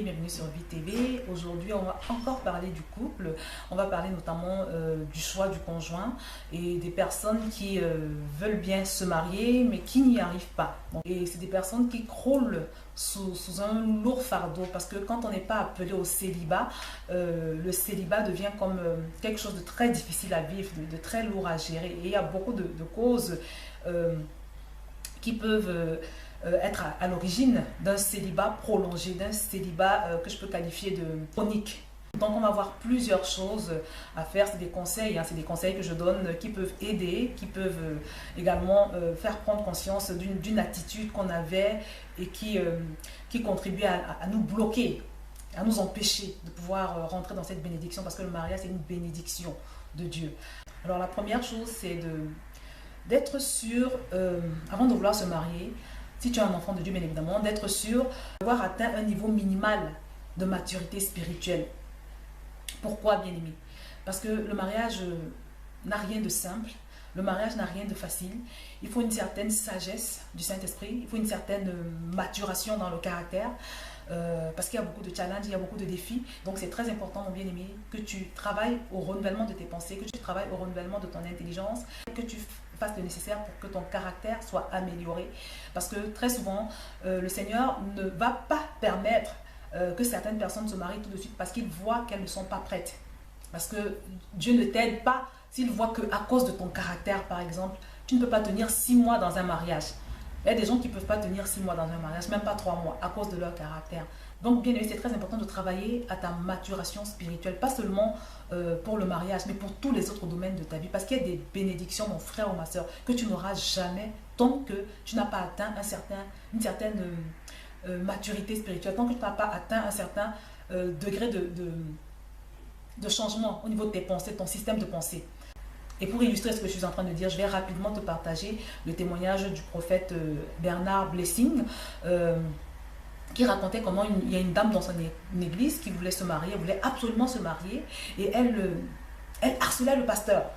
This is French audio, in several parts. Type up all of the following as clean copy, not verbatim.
bienvenue sur Vie TV. Aujourd'hui, on va encore parler du couple. On va parler notamment du choix du conjoint et des personnes qui veulent bien se marier mais qui n'y arrivent pas. Et c'est des personnes qui croulent sous un lourd fardeau parce que quand on n'est pas appelé au célibat, le célibat devient comme quelque chose de très difficile à vivre, de très lourd à gérer. Et il y a beaucoup de causes qui peuvent être à l'origine d'un célibat prolongé, d'un célibat que je peux qualifier de chronique. Donc on va voir plusieurs choses à faire, c'est des conseils, c'est des conseils que je donne qui peuvent aider, qui peuvent également faire prendre conscience d'une attitude qu'on avait et qui contribue à nous bloquer, à nous empêcher de pouvoir rentrer dans cette bénédiction, parce que le mariage c'est une bénédiction de Dieu. Alors la première chose c'est d'être sûr, avant de vouloir se marier, si tu es un enfant de Dieu bien évidemment, d'être sûr d'avoir atteint un niveau minimal de maturité spirituelle. Pourquoi, bien aimé? Parce que le mariage n'a rien de simple, le mariage n'a rien de facile. Il faut une certaine sagesse du Saint-Esprit, il faut une certaine maturation dans le caractère, parce qu'il y a beaucoup de challenges, il y a beaucoup de défis. Donc c'est très important, mon bien-aimé, que tu travailles au renouvellement de tes pensées, que tu travailles au renouvellement de ton intelligence, que tu fasses le nécessaire pour que ton caractère soit amélioré. Parce que très souvent, le Seigneur ne va pas permettre que certaines personnes se marient tout de suite parce qu'il voit qu'elles ne sont pas prêtes. Parce que Dieu ne t'aide pas s'il voit qu'à cause de ton caractère, par exemple, tu ne peux pas tenir 6 mois dans un mariage. Il y a des gens qui ne peuvent pas tenir 6 mois dans un mariage, même pas 3 mois, à cause de leur caractère. Donc, bien évidemment, c'est très important de travailler à ta maturation spirituelle, pas seulement pour le mariage, mais pour tous les autres domaines de ta vie. Parce qu'il y a des bénédictions, mon frère ou ma soeur, que tu n'auras jamais tant que tu n'as pas atteint une certaine maturité spirituelle, tant que tu n'as pas atteint un certain degré de changement au niveau de tes pensées, de ton système de pensée. Et pour illustrer ce que je suis en train de dire, je vais rapidement te partager le témoignage du prophète Bernard Blessing, qui racontait comment il y a une dame dans son église qui voulait se marier, elle voulait absolument se marier, et elle harcelait le pasteur.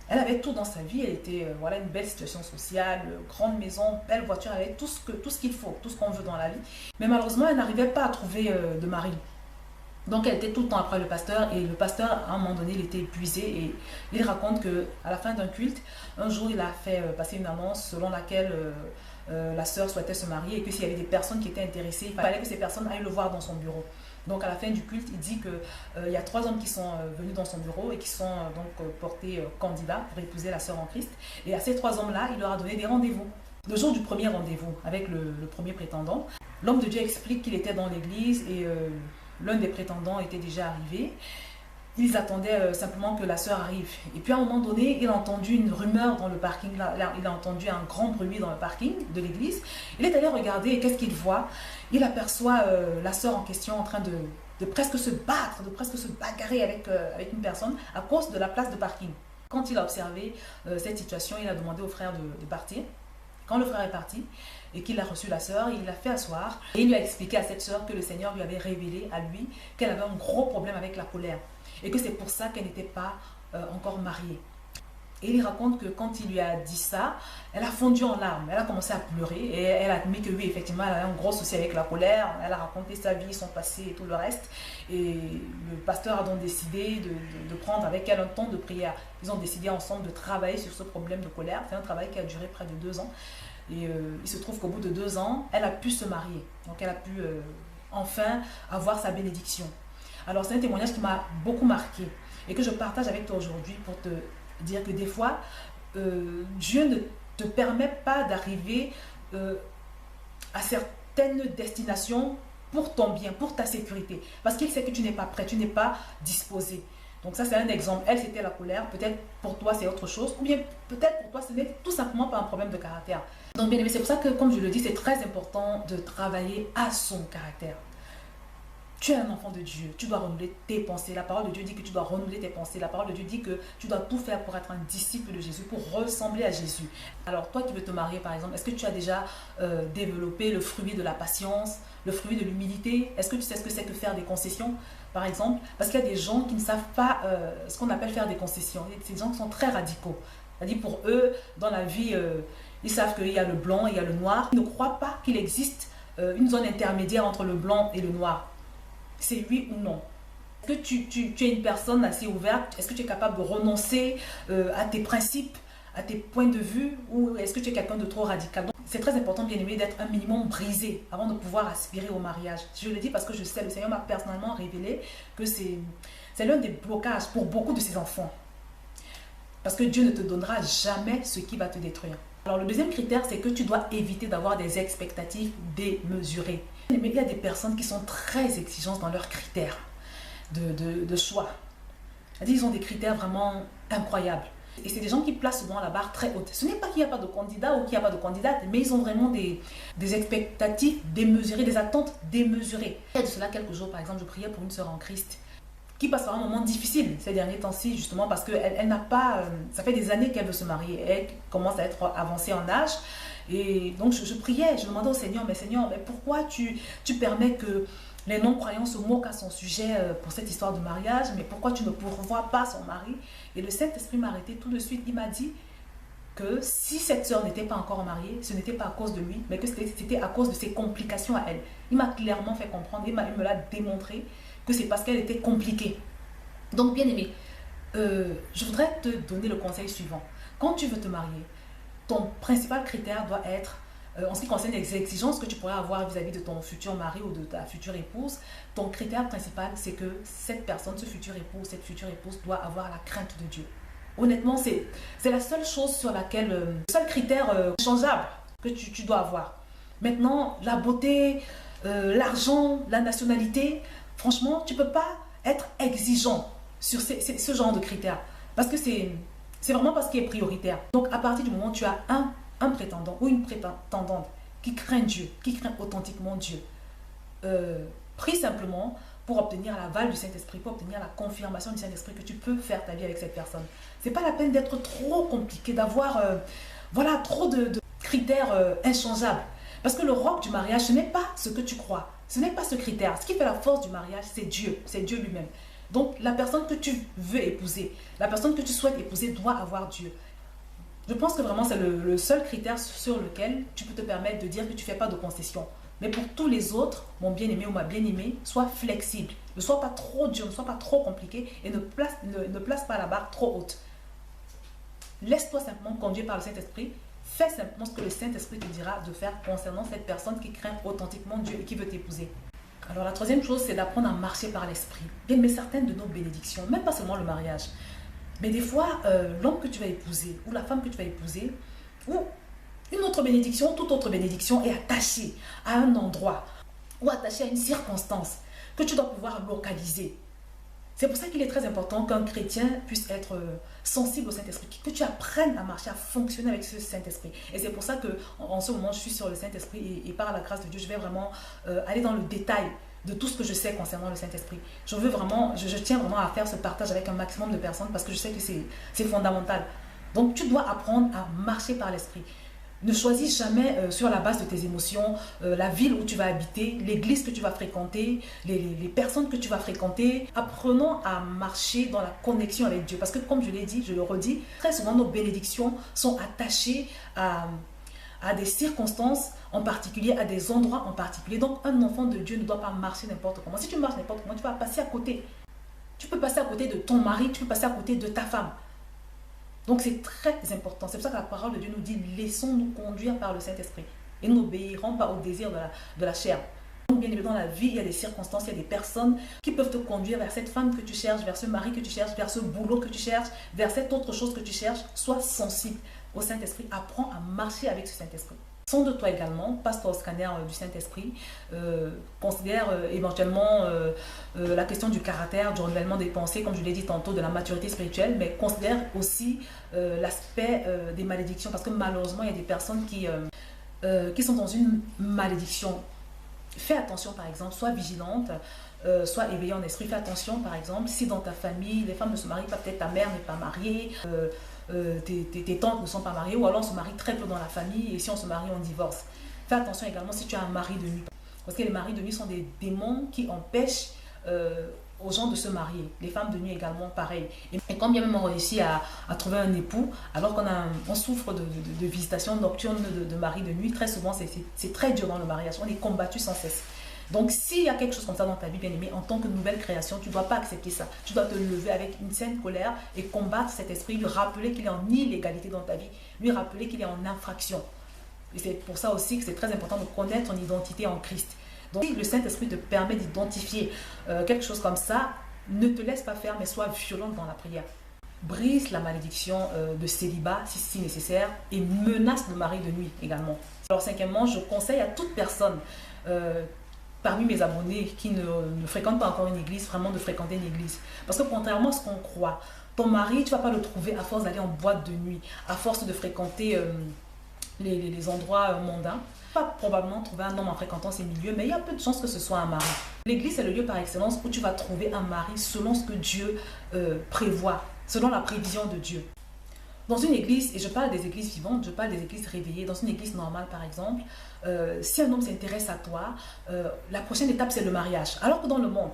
Elle avait tout dans sa vie, elle était une belle situation sociale, grande maison, belle voiture, elle avait tout ce qu'il faut, tout ce qu'on veut dans la vie. Mais malheureusement, elle n'arrivait pas à trouver de mari. Donc elle était tout le temps après le pasteur, et le pasteur, à un moment donné, il était épuisé, et il raconte qu'à la fin d'un culte, un jour, il a fait passer une annonce selon laquelle la sœur souhaitait se marier, et que s'il y avait des personnes qui étaient intéressées, il fallait que ces personnes aillent le voir dans son bureau. Donc à la fin du culte, il dit qu'il y a 3 hommes qui sont venus dans son bureau et qui sont portés candidats pour épouser la sœur en Christ. Et à ces 3 hommes-là, il leur a donné des rendez-vous. Le jour du premier rendez-vous avec le premier prétendant, l'homme de Dieu explique qu'il était dans l'église et l'un des prétendants était déjà arrivé. Ils attendaient simplement que la sœur arrive. Et puis à un moment donné, il a entendu une rumeur dans le parking. Il a entendu un grand bruit dans le parking de l'église. Il est allé regarder et qu'est-ce qu'il voit? Il aperçoit la sœur en question en train de presque se battre, de presque se bagarrer avec une personne à cause de la place de parking. Quand il a observé cette situation, il a demandé au frère de partir. Quand le frère est parti et qu'il a reçu la sœur, il l'a fait asseoir et il lui a expliqué à cette sœur que le Seigneur lui avait révélé à lui qu'elle avait un gros problème avec la colère et que c'est pour ça qu'elle n'était pas encore mariée. Et il raconte que quand il lui a dit ça, elle a fondu en larmes, elle a commencé à pleurer et elle a admis que oui, effectivement, elle avait un gros souci avec la colère. Elle a raconté sa vie, son passé et tout le reste. Et le pasteur a donc décidé de prendre avec elle un temps de prière. Ils ont décidé ensemble de travailler sur ce problème de colère. C'est un travail qui a duré près de 2 ans. Et il se trouve qu'au bout de 2 ans, elle a pu se marier. Donc elle a pu enfin avoir sa bénédiction. Alors c'est un témoignage qui m'a beaucoup marqué et que je partage avec toi aujourd'hui pour te dire que des fois, Dieu ne te permet pas d'arriver à certaines destinations pour ton bien, pour ta sécurité. Parce qu'il sait que tu n'es pas prêt, tu n'es pas disposé. Donc ça, c'est un exemple. Elle, c'était la colère. Peut-être pour toi, c'est autre chose. Ou bien peut-être pour toi, ce n'est tout simplement pas un problème de caractère. Donc bien aimé, c'est pour ça que, comme je le dis, c'est très important de travailler à son caractère. Tu es un enfant de Dieu, tu dois renouveler tes pensées. La parole de Dieu dit que tu dois renouveler tes pensées. La parole de Dieu dit que tu dois tout faire pour être un disciple de Jésus, pour ressembler à Jésus. Alors toi qui veux te marier par exemple, est-ce que tu as déjà développé le fruit de la patience, le fruit de l'humilité? Est-ce que tu sais ce que c'est que faire des concessions par exemple? Parce qu'il y a des gens qui ne savent pas ce qu'on appelle faire des concessions. C'est des gens qui sont très radicaux. C'est-à-dire pour eux, dans la vie, ils savent qu'il y a le blanc et il y a le noir. Ils ne croient pas qu'il existe une zone intermédiaire entre le blanc et le noir. c'est oui ou non. Est-ce que tu es une personne assez ouverte? Est-ce que tu es capable de renoncer à tes principes, à tes points de vue, ou est-ce que tu es quelqu'un de trop radical? Donc, c'est très important, bien aimé, d'être un minimum brisé avant de pouvoir aspirer au mariage. Je le dis parce que je sais, le Seigneur m'a personnellement révélé que c'est l'un des blocages pour beaucoup de ses enfants. Parce que Dieu ne te donnera jamais ce qui va te détruire. Alors le deuxième critère, c'est que tu dois éviter d'avoir des expectatives démesurées. Mais il y a des personnes qui sont très exigeantes dans leurs critères de choix. C'est-à-dire, ils ont des critères vraiment incroyables. Et c'est des gens qui placent souvent la barre très haute. Ce n'est pas qu'il n'y a pas de candidat ou qu'il n'y a pas de candidate, mais ils ont vraiment des expectatives démesurées, des attentes démesurées. Il y a de cela quelques jours, par exemple, je priais pour une sœur en Christ qui passe par un moment difficile ces derniers temps-ci, justement parce qu'elle n'a pas... ça fait des années qu'elle veut se marier. Elle commence à être avancée en âge. Et donc, je priais, je demandais au Seigneur, mais Seigneur, mais pourquoi tu permets que les non-croyants se moquent à son sujet pour cette histoire de mariage, mais pourquoi tu ne pourvois pas son mari? Et le Saint-Esprit m'a arrêté tout de suite. Il m'a dit que si cette sœur n'était pas encore mariée, ce n'était pas à cause de lui, mais que c'était à cause de ses complications à elle. Il m'a clairement fait comprendre, il me l'a démontré, que c'est parce qu'elle était compliquée. Donc, bien aimé, je voudrais te donner le conseil suivant. Quand tu veux te marier, ton principal critère doit être, en ce qui concerne les exigences que tu pourrais avoir vis-à-vis de ton futur mari ou de ta future épouse, ton critère principal, c'est que cette personne, ce futur époux, cette future épouse doit avoir la crainte de Dieu. Honnêtement, c'est la seule chose sur laquelle, le seul critère changeable que tu dois avoir. Maintenant, la beauté, l'argent, la nationalité, franchement, tu ne peux pas être exigeant sur ce genre de critères. Parce que c'est vraiment pas ce qui est prioritaire. Donc, à partir du moment où tu as un prétendant ou une prétendante qui craint Dieu, qui craint authentiquement Dieu, prie simplement pour obtenir l'aval du Saint-Esprit, pour obtenir la confirmation du Saint-Esprit que tu peux faire ta vie avec cette personne. Ce n'est pas la peine d'être trop compliqué, d'avoir voilà, trop de critères inchangeables. Parce que le roc du mariage, ce n'est pas ce que tu crois. Ce n'est pas ce critère. Ce qui fait la force du mariage, c'est Dieu lui-même. Donc, la personne que tu veux épouser, la personne que tu souhaites épouser doit avoir Dieu. Je pense que vraiment c'est le seul critère sur lequel tu peux te permettre de dire que tu ne fais pas de concessions. Mais pour tous les autres, mon bien-aimé ou ma bien-aimée, sois flexible. Ne sois pas trop dur, ne sois pas trop compliqué et ne place pas la barre trop haute. Laisse-toi simplement conduire par le Saint-Esprit. Fais simplement ce que le Saint-Esprit te dira de faire concernant cette personne qui craint authentiquement Dieu et qui veut t'épouser. Alors la troisième chose, c'est d'apprendre à marcher par l'Esprit. Bien, mais certaines de nos bénédictions, même pas seulement le mariage, mais des fois, l'homme que tu vas épouser ou la femme que tu vas épouser, ou une autre bénédiction, toute autre bénédiction est attachée à un endroit ou attachée à une circonstance que tu dois pouvoir localiser. C'est pour ça qu'il est très important qu'un chrétien puisse être sensible au Saint-Esprit, que tu apprennes à marcher, à fonctionner avec ce Saint-Esprit. Et c'est pour ça qu'en ce moment, je suis sur le Saint-Esprit et par la grâce de Dieu, je vais vraiment aller dans le détail de tout ce que je sais concernant le Saint-Esprit. Je tiens vraiment à faire ce partage avec un maximum de personnes parce que je sais que c'est fondamental. Donc, tu dois apprendre à marcher par l'Esprit. Ne choisis jamais sur la base de tes émotions la ville où tu vas habiter, l'église que tu vas fréquenter, les personnes que tu vas fréquenter. Apprenons à marcher dans la connexion avec Dieu. Parce que comme je l'ai dit, je le redis, très souvent nos bénédictions sont attachées à des circonstances en particulier, à des endroits en particulier. Donc un enfant de Dieu ne doit pas marcher n'importe comment. Si tu marches n'importe comment, tu vas passer à côté. Tu peux passer à côté de ton mari, tu peux passer à côté de ta femme. Donc c'est très important. C'est pour ça que la parole de Dieu nous dit, laissons-nous conduire par le Saint-Esprit et nous n'obéirons pas au désir de la chair. Donc bien évidemment, dans la vie, il y a des circonstances, il y a des personnes qui peuvent te conduire vers cette femme que tu cherches, vers ce mari que tu cherches, vers ce boulot que tu cherches, vers cette autre chose que tu cherches. Sois sensible au Saint-Esprit, apprends à marcher avec ce Saint-Esprit. Sonde-toi également, passe-toi au scanner du Saint-Esprit, considère éventuellement la question du caractère, du renouvellement des pensées, comme je l'ai dit tantôt, de la maturité spirituelle, mais considère aussi l'aspect des malédictions, parce que malheureusement, il y a des personnes qui sont dans une malédiction. Fais attention par exemple, sois vigilante, sois éveillée en esprit, fais attention par exemple, si dans ta famille, les femmes ne se marient pas, peut-être ta mère n'est pas mariée, tes tantes ne sont pas mariées, ou alors on se marie très peu dans la famille, et si on se marie, on divorce. Fais attention également si tu as un mari de nuit, parce que les maris de nuit sont des démons qui empêchent aux gens de se marier. Les femmes de nuit également, pareil. Et quand bien même on réussit à trouver un époux, alors qu'on souffre de visitations nocturnes de mari de nuit, très souvent c'est très dur dans le mariage, on est combattu sans cesse. Donc, s'il y a quelque chose comme ça dans ta vie, bien-aimé, en tant que nouvelle création, tu ne dois pas accepter ça. Tu dois te lever avec une saine colère et combattre cet esprit, lui rappeler qu'il est en illégalité dans ta vie, lui rappeler qu'il est en infraction. Et c'est pour ça aussi que c'est très important de connaître ton identité en Christ. Donc, si le Saint-Esprit te permet d'identifier quelque chose comme ça, ne te laisse pas faire, mais sois violente dans la prière. Brise la malédiction de célibat si nécessaire et menace le mari de nuit également. Alors, cinquièmement, je conseille à toute personne parmi mes abonnés qui ne fréquentent pas encore une église, vraiment de fréquenter une église. Parce que contrairement à ce qu'on croit, ton mari, tu ne vas pas le trouver à force d'aller en boîte de nuit, à force de fréquenter les endroits mondains. Tu vas probablement trouver un homme en fréquentant ces milieux, mais il y a peu de chances que ce soit un mari. L'église est le lieu par excellence où tu vas trouver un mari selon ce que Dieu prévoit, selon la prévision de Dieu. Dans une église, et je parle des églises vivantes, je parle des églises réveillées, dans une église normale par exemple, si un homme s'intéresse à toi, la prochaine étape c'est le mariage. Alors que dans le monde,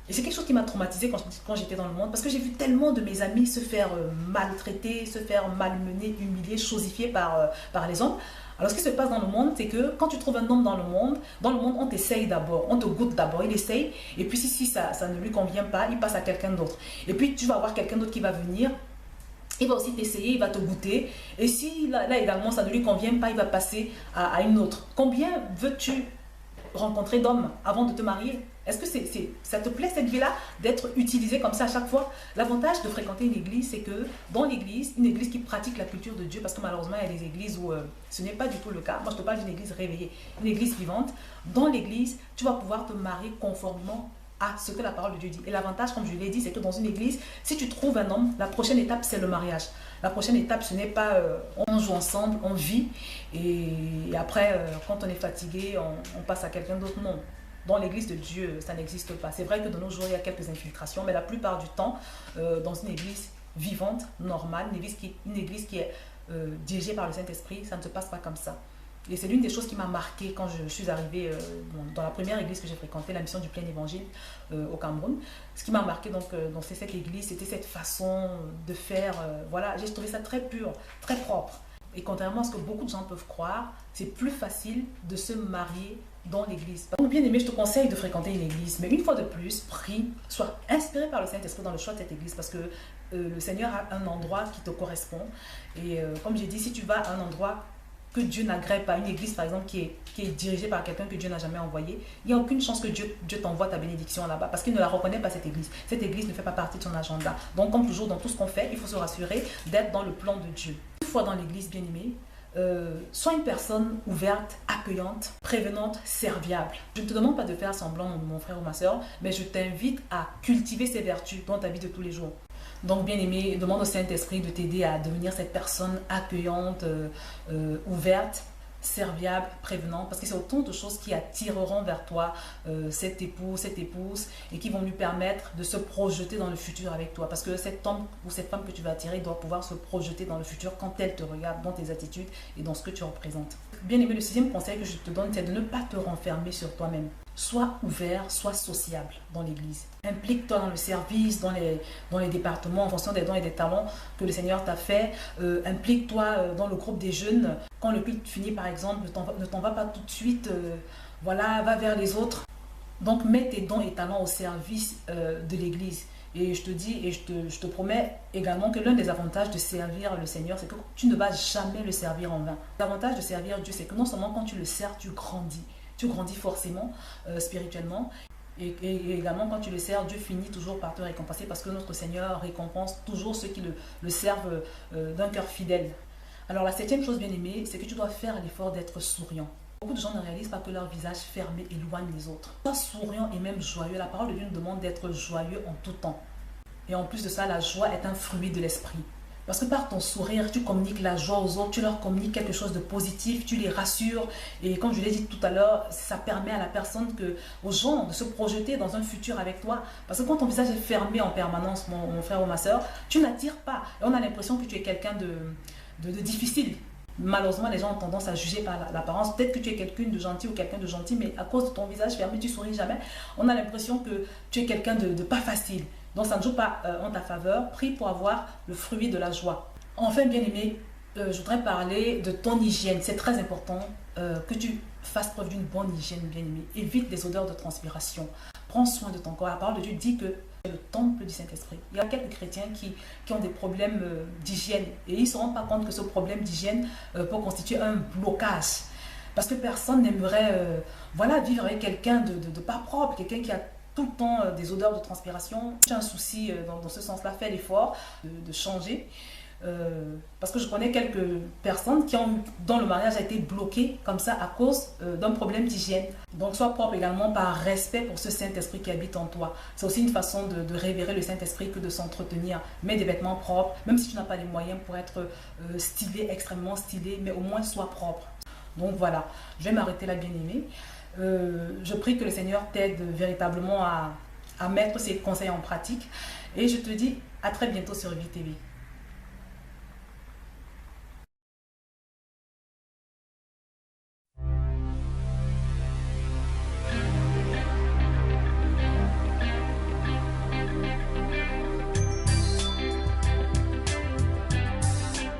et c'est quelque chose qui m'a traumatisée quand j'étais dans le monde, parce que j'ai vu tellement de mes amis se faire maltraiter, se faire malmener, humilier, chosifier par les hommes. Alors ce qui se passe dans le monde, c'est que quand tu trouves un homme dans le monde on t'essaye d'abord, on te goûte d'abord, il essaye, et puis si ça ne lui convient pas, il passe à quelqu'un d'autre. Et puis tu vas avoir quelqu'un d'autre qui va venir, il va aussi t'essayer, il va te goûter. Et si là également ça ne lui convient pas, il va passer à une autre. Combien veux-tu rencontrer d'hommes avant de te marier? Est-ce que ça te plaît cette vie-là d'être utilisée comme ça à chaque fois? L'avantage de fréquenter une église, c'est que dans l'église, une église qui pratique la culture de Dieu, parce que malheureusement il y a des églises où ce n'est pas du tout le cas. Moi je te parle d'une église réveillée, une église vivante. Dans l'église, tu vas pouvoir te marier conformément à ce que la parole de Dieu dit. Et l'avantage, comme je l'ai dit, c'est que dans une église, si tu trouves un homme, la prochaine étape, c'est le mariage. La prochaine étape, ce n'est pas on joue ensemble, on vit, et après, quand on est fatigué, on passe à quelqu'un d'autre. Non. Dans l'église de Dieu, ça n'existe pas. C'est vrai que de nos jours, il y a quelques infiltrations, mais la plupart du temps, dans une église vivante, normale, une église qui est dirigée par le Saint-Esprit, ça ne se passe pas comme ça. Et c'est l'une des choses qui m'a marquée quand je suis arrivée dans la première église que j'ai fréquentée, la mission du plein évangile au Cameroun. Ce qui m'a marquée dans cette église, c'était cette façon de faire. Voilà, j'ai trouvé ça très pur, très propre. Et contrairement à ce que beaucoup de gens peuvent croire, c'est plus facile de se marier dans l'église. Donc bien aimé, je te conseille de fréquenter une église, mais une fois de plus, prie, sois inspiré par le Saint-Esprit dans le choix de cette église, parce que le Seigneur a un endroit qui te correspond. Et comme j'ai dit, si tu vas à un endroit que Dieu n'agrée pas, une église par exemple qui est dirigée par quelqu'un que Dieu n'a jamais envoyé, il n'y a aucune chance que Dieu t'envoie ta bénédiction là-bas, parce qu'il ne la reconnaît pas cette église. Cette église ne fait pas partie de son agenda. Donc comme toujours dans tout ce qu'on fait, il faut se rassurer d'être dans le plan de Dieu. Une fois dans l'église, bien aimé, sois une personne ouverte, accueillante, prévenante, serviable. Je ne te demande pas de faire semblant, mon frère ou ma soeur, mais je t'invite à cultiver ces vertus dans ta vie de tous les jours. Donc, bien aimé, demande au Saint-Esprit de t'aider à devenir cette personne accueillante, ouverte, serviable, prévenante, parce que c'est autant de choses qui attireront vers toi cet époux, cette épouse, et qui vont lui permettre de se projeter dans le futur avec toi. Parce que cet homme ou cette femme que tu vas attirer doit pouvoir se projeter dans le futur quand elle te regarde, dans tes attitudes et dans ce que tu représentes. Bien aimé, le sixième conseil que je te donne, c'est de ne pas te renfermer sur toi-même. Sois ouvert, sois sociable dans l'église. Implique-toi dans le service, dans les départements, en fonction des dons et des talents que le Seigneur t'a fait. Implique-toi dans le groupe des jeunes. Quand le culte finit, par exemple, ne t'en va pas tout de suite. Voilà, va vers les autres. Donc, mets tes dons et talents au service de l'église. Et je te dis, et je te promets également que l'un des avantages de servir le Seigneur, c'est que tu ne vas jamais le servir en vain. L'avantage de servir Dieu, c'est que non seulement quand tu le sers, tu grandis. Tu grandis forcément spirituellement. Et également, quand tu le sers, Dieu finit toujours par te récompenser, parce que notre Seigneur récompense toujours ceux qui le servent d'un cœur fidèle. Alors, la septième chose, bien aimée, c'est que tu dois faire l'effort d'être souriant. Beaucoup de gens ne réalisent pas que leur visage fermé éloigne les autres. Sois souriant et même joyeux. La parole de Dieu nous demande d'être joyeux en tout temps. Et en plus de ça, la joie est un fruit de l'esprit. Parce que par ton sourire, tu communiques la joie aux autres, tu leur communiques quelque chose de positif, tu les rassures. Et comme je l'ai dit tout à l'heure, ça permet à la personne, aux gens, de se projeter dans un futur avec toi. Parce que quand ton visage est fermé en permanence, mon frère ou ma soeur, tu n'attires pas. Et on a l'impression que tu es quelqu'un de difficile. Malheureusement, les gens ont tendance à juger par l'apparence. Peut-être que tu es quelqu'un de gentil ou quelqu'un de gentil, mais à cause de ton visage fermé, tu souris jamais. On a l'impression que tu es quelqu'un de pas facile. Donc ça ne joue pas en ta faveur. Prie pour avoir le fruit de la joie. Enfin, bien aimé, je voudrais parler de ton hygiène. C'est très important. que tu fasses preuve d'une bonne hygiène, bien-aimé. Évite les odeurs de transpiration. Prends soin de ton corps. La parole de Dieu dit que c'est le temple du Saint-Esprit. Il y a quelques chrétiens qui ont des problèmes d'hygiène et ils ne se rendent pas compte que ce problème d'hygiène peut constituer un blocage. Parce que personne n'aimerait voilà, vivre avec quelqu'un de pas propre, quelqu'un qui a tout le temps des odeurs de transpiration. J'ai un souci dans ce sens-là, fais l'effort de changer. Parce que je connais quelques personnes dont le mariage a été bloqué comme ça à cause d'un problème d'hygiène. Donc sois propre également par respect pour ce Saint-Esprit qui habite en toi. C'est aussi une façon de révérer le Saint-Esprit que de s'entretenir. Mets des vêtements propres, même si tu n'as pas les moyens pour être stylé, extrêmement stylé, mais au moins sois propre. Donc voilà, je vais m'arrêter là, bien-aimé. Je prie que le Seigneur t'aide véritablement à mettre ces conseils en pratique. Et je te dis à très bientôt sur VTV.